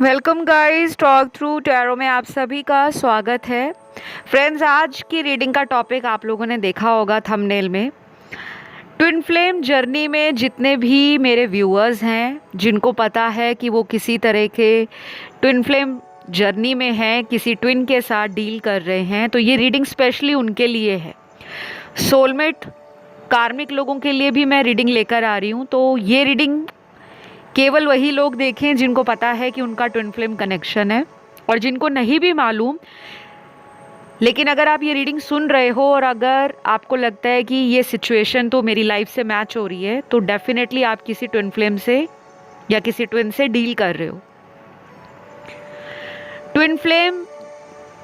Welcome guys, talk through tarot में आप सभी का स्वागत है। फ्रेंड्स, आज की रीडिंग का टॉपिक आप लोगों ने देखा होगा थंबनेल में। ट्विन फ्लेम जर्नी में जितने भी मेरे व्यूअर्स हैं जिनको पता है कि वो किसी तरह के ट्विन फ्लेम जर्नी में हैं, किसी ट्विन के साथ डील कर रहे हैं, तो ये रीडिंग स्पेशली उनके लिए है। सोलमेट कार्मिक लोगों के लिए भी मैं रीडिंग लेकर आ रही हूँ। तो ये रीडिंग केवल वही लोग देखें जिनको पता है कि उनका ट्विन फ्लेम कनेक्शन है, और जिनको नहीं भी मालूम, लेकिन अगर आप ये रीडिंग सुन रहे हो और अगर आपको लगता है कि ये सिचुएशन तो मेरी लाइफ से मैच हो रही है, तो डेफिनेटली आप किसी ट्विन फ्लेम से या किसी ट्विन से डील कर रहे हो। ट्विन फ्लेम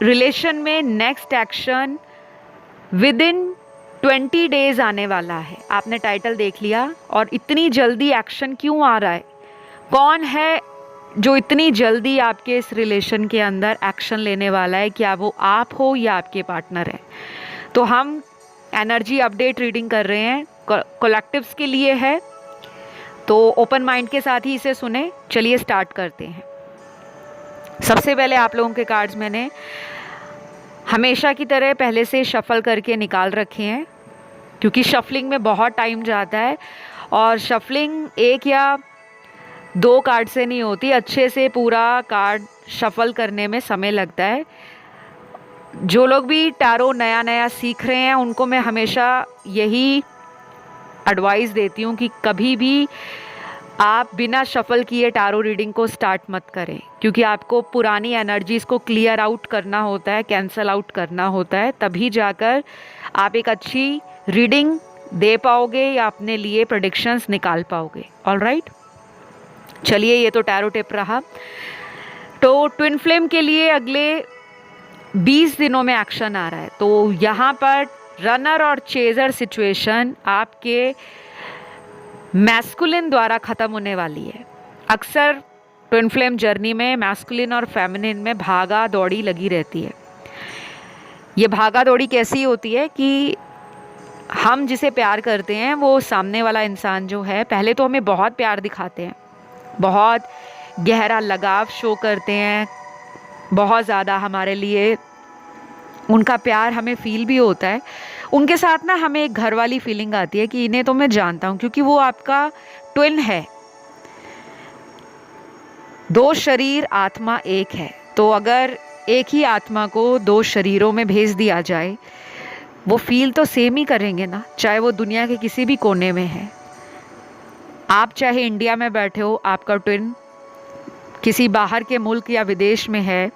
रिलेशन में next action with in 20 days आने वाला है। आपने टाइटल देख लिया, और इतनी जल्दी एक्शन क्यों आ रहा है? कौन है जो इतनी जल्दी आपके इस रिलेशन के अंदर एक्शन लेने वाला है? क्या वो आप हो या आपके पार्टनर है? तो हम एनर्जी अपडेट रीडिंग कर रहे हैं, कलेक्टिव्स के लिए है, तो ओपन माइंड के साथ ही इसे सुने। चलिए स्टार्ट करते हैं। सबसे पहले आप लोगों के कार्ड्स मैंने हमेशा की तरह पहले से शफल करके निकाल रखे हैं, क्योंकि शफलिंग में बहुत टाइम जाता है, और शफलिंग एक या दो कार्ड से नहीं होती, अच्छे से पूरा कार्ड शफल करने में समय लगता है। जो लोग भी टैरो नया नया सीख रहे हैं उनको मैं हमेशा यही एडवाइस देती हूँ कि कभी भी आप बिना शफल किए टैरो रीडिंग को स्टार्ट मत करें, क्योंकि आपको पुरानी एनर्जीज़ को क्लियर आउट करना होता है, कैंसल आउट करना होता है, तभी जाकर आप एक अच्छी रीडिंग दे पाओगे या अपने लिए प्रेडिक्शंस निकाल पाओगे। ऑलराइट, चलिए, ये तो टैरो टिप रहा। तो ट्विन फ्लेम के लिए अगले 20 दिनों में एक्शन आ रहा है। तो यहाँ पर रनर और चेजर सिचुएशन आपके मैस्कुलिन द्वारा ख़त्म होने वाली है। अक्सर ट्विन फ्लेम जर्नी में मैस्कुलिन और फेमिनिन में भागा दौड़ी लगी रहती है। ये भागा दौड़ी कैसी होती है कि हम जिसे प्यार करते हैं वो सामने वाला इंसान जो है, पहले तो हमें बहुत प्यार दिखाते हैं, बहुत गहरा लगाव शो करते हैं, बहुत ज़्यादा हमारे लिए उनका प्यार हमें फील भी होता है। उनके साथ ना हमें एक घर वाली फीलिंग आती है कि इन्हें तो मैं जानता हूँ, क्योंकि वो आपका ट्विन है। दो शरीर आत्मा एक है, तो अगर एक ही आत्मा को दो शरीरों में भेज दिया जाए, वो फील तो सेम ही करेंगे ना, चाहे वो दुनिया के किसी भी कोने में है। आप चाहे इंडिया में बैठे हो, आपका ट्विन किसी बाहर के मुल्क या विदेश में है,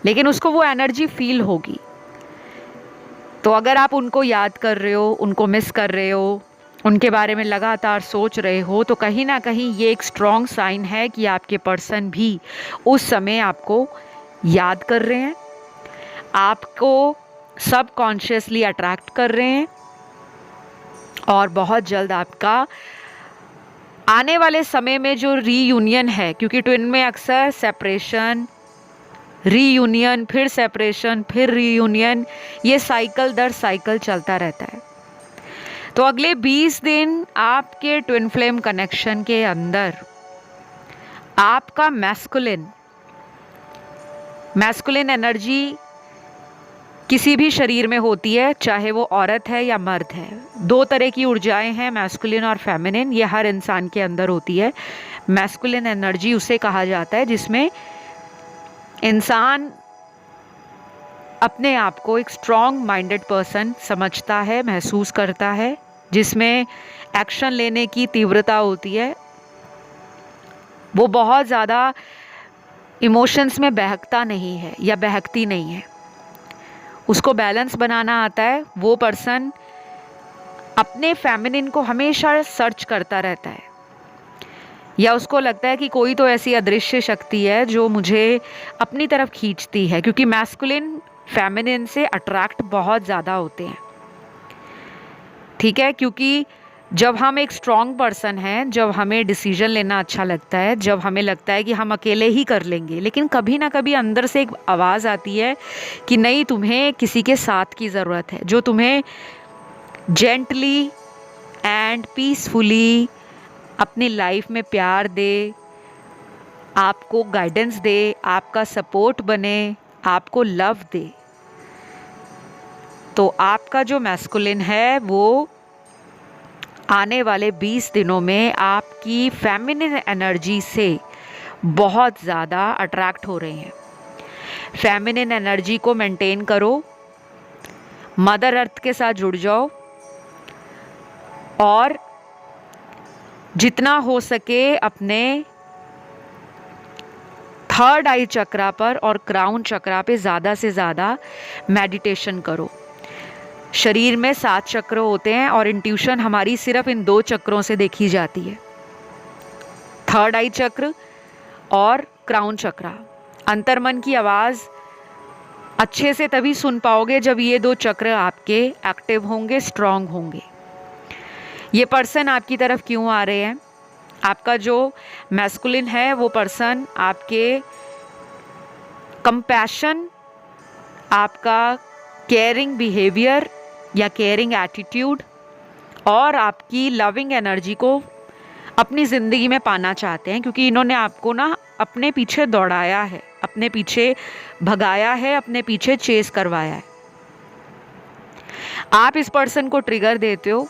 लेकिन उसको वो एनर्जी फील होगी। तो अगर आप उनको याद कर रहे हो, उनको मिस कर रहे हो, उनके बारे में लगातार सोच रहे हो, तो कहीं ना कहीं ये एक स्ट्रॉन्ग साइन है कि आपके पर्सन भी उस समय आपको याद कर रहे हैं, आपको सबकॉन्शियसली अट्रैक्ट कर रहे हैं, और बहुत जल्द आपका आने वाले समय में जो रीयूनियन है, क्योंकि ट्विन में अक्सर सेपरेशन, रीयूनियन, फिर सेपरेशन, फिर रीयूनियन, ये साइकिल दर साइकिल चलता रहता है। तो अगले 20 दिन आपके ट्विन फ्लेम कनेक्शन के अंदर आपका मैस्कुलिन एनर्जी किसी भी शरीर में होती है, चाहे वो औरत है या मर्द है। दो तरह की ऊर्जाएं हैं, मैस्कुलिन और फेमिनिन, ये हर इंसान के अंदर होती है। मैस्कुलिन एनर्जी उसे कहा जाता है जिसमें इंसान अपने आप को एक स्ट्रॉन्ग माइंडेड पर्सन समझता है, महसूस करता है, जिसमें एक्शन लेने की तीव्रता होती है। वो बहुत ज़्यादा इमोशंस में बहकता नहीं है या बहकती नहीं है, उसको बैलेंस बनाना आता है। वो पर्सन अपने फेमिनिन को हमेशा सर्च करता रहता है, या उसको लगता है कि कोई तो ऐसी अदृश्य शक्ति है जो मुझे अपनी तरफ खींचती है, क्योंकि मैस्कुलिन फेमिनिन से अट्रैक्ट बहुत ज़्यादा होते हैं। ठीक है, क्योंकि जब हम एक स्ट्रॉन्ग पर्सन हैं, जब हमें डिसीजन लेना अच्छा लगता है, जब हमें लगता है कि हम अकेले ही कर लेंगे, लेकिन कभी ना कभी अंदर से एक आवाज़ आती है कि नहीं, तुम्हें किसी के साथ की ज़रूरत है, जो तुम्हें जेंटली एंड पीसफुली अपनी लाइफ में प्यार दे, आपको गाइडेंस दे, आपका सपोर्ट बने, आपको लव दे। तो आपका जो मैस्कुलिन है वो आने वाले 20 दिनों में आपकी फेमिनिन एनर्जी से बहुत ज़्यादा अट्रैक्ट हो रहे हैं। फेमिनिन एनर्जी को मेंटेन करो, मदर अर्थ के साथ जुड़ जाओ और जितना हो सके अपने थर्ड आई चक्रा पर और क्राउन चक्रा पे ज़्यादा से ज़्यादा मेडिटेशन करो। शरीर में 7 चक्र होते हैं और इंट्यूशन हमारी सिर्फ इन 2 चक्रों से देखी जाती है, थर्ड आई चक्र और क्राउन चक्रा। अंतर्मन की आवाज़ अच्छे से तभी सुन पाओगे जब ये 2 चक्र आपके एक्टिव होंगे, स्ट्रांग होंगे। ये पर्सन आपकी तरफ क्यों आ रहे हैं? आपका जो मैस्कुलिन है वो पर्सन आपके कंपैशन, आपका केयरिंग बिहेवियर या केयरिंग एटीट्यूड और आपकी लविंग एनर्जी को अपनी ज़िंदगी में पाना चाहते हैं, क्योंकि इन्होंने आपको ना अपने पीछे दौड़ाया है, अपने पीछे भगाया है, अपने पीछे चेस करवाया है। आप इस पर्सन को ट्रिगर देते हो,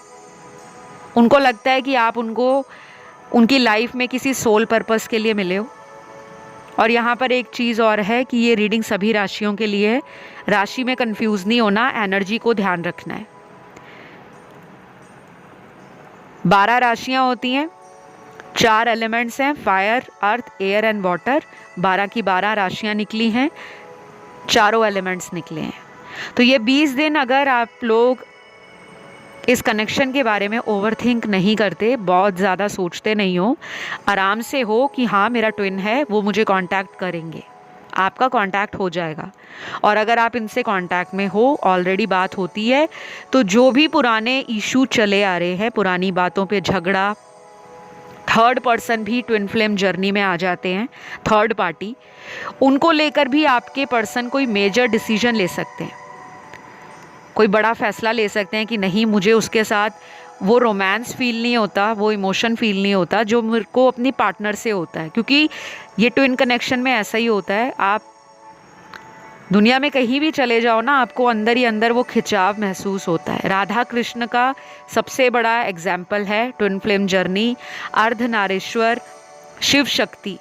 उनको लगता है कि आप उनको उनकी लाइफ में किसी सोल पर्पस के लिए मिले हो। और यहाँ पर एक चीज़ और है कि ये रीडिंग सभी राशियों के लिए है, राशि में कंफ्यूज नहीं होना, एनर्जी को ध्यान रखना है। 12 राशियाँ होती हैं, 4 एलिमेंट्स हैं, fire, earth, air and water. 12 की 12 राशियाँ निकली हैं, चारों एलिमेंट्स निकले हैं। तो ये 20 दिन अगर आप लोग इस कनेक्शन के बारे में ओवरथिंक नहीं करते, बहुत ज़्यादा सोचते नहीं हो, आराम से हो कि हाँ मेरा ट्विन है, वो मुझे कांटेक्ट करेंगे, आपका कांटेक्ट हो जाएगा। और अगर आप इनसे कांटेक्ट में हो, ऑलरेडी बात होती है, तो जो भी पुराने इशू चले आ रहे हैं, पुरानी बातों पे झगड़ा, थर्ड पर्सन भी ट्विन फ्लेम जर्नी में आ जाते हैं, थर्ड पार्टी, उनको लेकर भी आपके पर्सन कोई मेजर डिसीजन ले सकते हैं, कोई बड़ा फैसला ले सकते हैं कि नहीं मुझे उसके साथ वो रोमांस फील नहीं होता, वो इमोशन फील नहीं होता जो मेरे को अपनी पार्टनर से होता है। क्योंकि ये ट्विन कनेक्शन में ऐसा ही होता है, आप दुनिया में कहीं भी चले जाओ ना, आपको अंदर ही अंदर वो खिंचाव महसूस होता है। राधा कृष्ण का सबसे बड़ा एग्जाम्पल है twin flame journey, Ardhanarishvara, Shiva Shakti.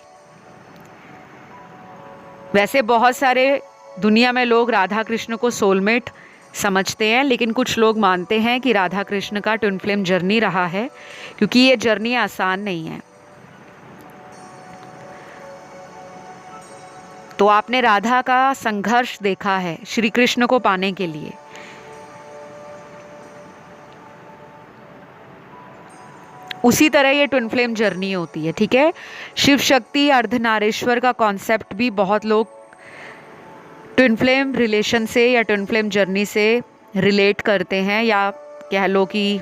वैसे बहुत सारे दुनिया में लोग राधा कृष्ण को सोलमेट समझते हैं, लेकिन कुछ लोग मानते हैं कि राधा कृष्ण का ट्विन फ्लेम जर्नी रहा है, क्योंकि ये जर्नी आसान नहीं है। तो आपने राधा का संघर्ष देखा है श्री कृष्ण को पाने के लिए। उसी तरह ये ट्विन फ्लेम जर्नी होती है, ठीक है। शिव शक्ति, अर्धनारीश्वर का कॉन्सेप्ट भी बहुत लोग ट्विन फ्लेम रिलेशन से या ट्विन फ्लेम जर्नी से रिलेट करते हैं, या कह लो कि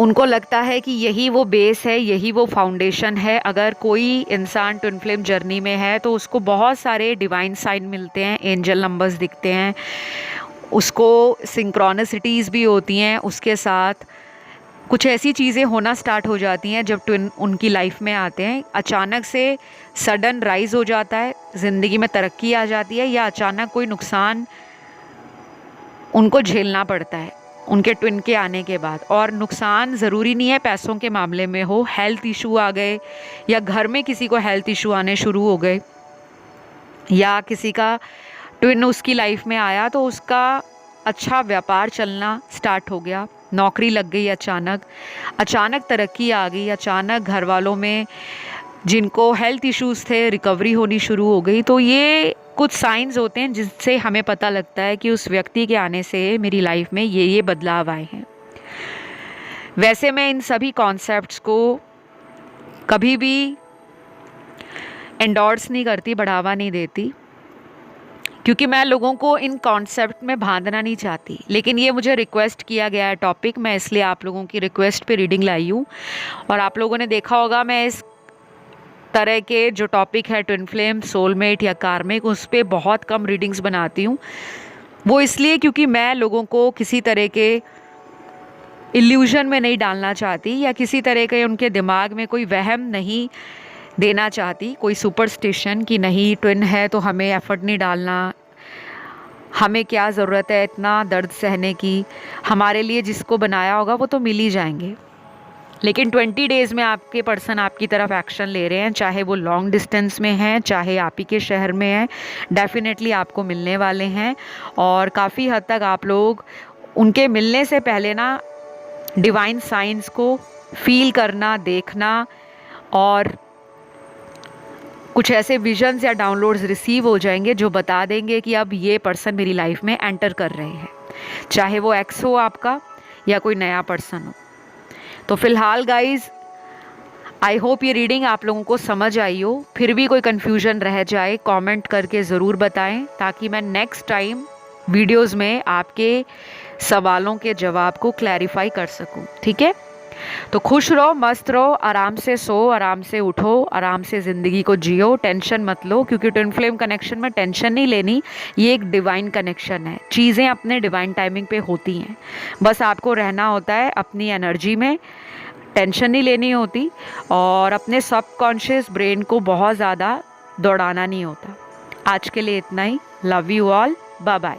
उनको लगता है कि यही वो बेस है, यही वो फाउंडेशन है। अगर कोई इंसान ट्विन फ्लेम जर्नी में है तो उसको बहुत सारे डिवाइन साइन मिलते हैं, एंजल नंबर्स दिखते हैं, उसको सिंक्रोनिसिटीज़ भी होती हैं, उसके साथ कुछ ऐसी चीज़ें होना स्टार्ट हो जाती हैं जब ट्विन उनकी लाइफ में आते हैं। अचानक से सडन राइज हो जाता है, ज़िंदगी में तरक्की आ जाती है, या अचानक कोई नुकसान उनको झेलना पड़ता है उनके ट्विन के आने के बाद। और नुकसान ज़रूरी नहीं है पैसों के मामले में हो, हेल्थ इशू आ गए, या घर में किसी को हेल्थ इशू आने शुरू हो गए, या किसी का ट्विन उसकी लाइफ में आया तो उसका अच्छा व्यापार चलना स्टार्ट हो गया, नौकरी लग गई, अचानक तरक्की आ गई, अचानक घर वालों में जिनको हेल्थ इश्यूज़ थे रिकवरी होनी शुरू हो गई। तो ये कुछ साइंस होते हैं जिससे हमें पता लगता है कि उस व्यक्ति के आने से मेरी लाइफ में ये बदलाव आए हैं। वैसे मैं इन सभी कॉन्सेप्ट्स को कभी भी एंडोर्स नहीं करती, बढ़ावा नहीं देती, क्योंकि मैं लोगों को इन कॉन्सेप्ट में बांधना नहीं चाहती। लेकिन ये मुझे रिक्वेस्ट किया गया है टॉपिक, मैं इसलिए आप लोगों की रिक्वेस्ट पे रीडिंग लाई हूँ। और आप लोगों ने देखा होगा मैं इस तरह के जो टॉपिक है ट्विन फ्लेम, सोलमेट या कार्मिक, उस पर बहुत कम रीडिंग्स बनाती हूँ। वो इसलिए क्योंकि मैं लोगों को किसी तरह के इल्यूजन में नहीं डालना चाहती, या किसी तरह के उनके दिमाग में कोई वहम नहीं देना चाहती, कोई सुपरस्टिशन कि नहीं ट्विन है तो हमें एफर्ट नहीं डालना, हमें क्या ज़रूरत है इतना दर्द सहने की, हमारे लिए जिसको बनाया होगा वो तो मिल ही जाएंगे। लेकिन 20 डेज़ में आपके पर्सन आपकी तरफ एक्शन ले रहे हैं, चाहे वो लॉन्ग डिस्टेंस में हैं, चाहे आप ही के शहर में हैं, डेफिनेटली आपको मिलने वाले हैं। और काफ़ी हद तक आप लोग उनके मिलने से पहले ना डिवाइन साइंस को फील करना, देखना, और कुछ ऐसे विजन्स या डाउनलोड्स रिसीव हो जाएंगे जो बता देंगे कि अब ये पर्सन मेरी लाइफ में एंटर कर रहे हैं, चाहे वो एक्स हो आपका या कोई नया पर्सन हो। तो फिलहाल गाइज, आई होप ये रीडिंग आप लोगों को समझ आई हो। फिर भी कोई कन्फ्यूजन रह जाए कमेंट करके ज़रूर बताएं, ताकि मैं नेक्स्ट टाइम वीडियोस में आपके सवालों के जवाब को क्लैरिफाई कर सकूं। ठीक है, तो खुश रहो, मस्त रहो, आराम से सो, आराम से उठो, आराम से ज़िंदगी को जियो, टेंशन मत लो, क्योंकि ट्विन फ्लेम कनेक्शन में टेंशन नहीं लेनी, ये एक डिवाइन कनेक्शन है। चीज़ें अपने डिवाइन टाइमिंग पे होती हैं, बस आपको रहना होता है अपनी एनर्जी में, टेंशन नहीं लेनी होती, और अपने सबकॉन्शियस ब्रेन को बहुत ज़्यादा दौड़ाना नहीं होता। आज के लिए इतना ही। Love you all, bye bye.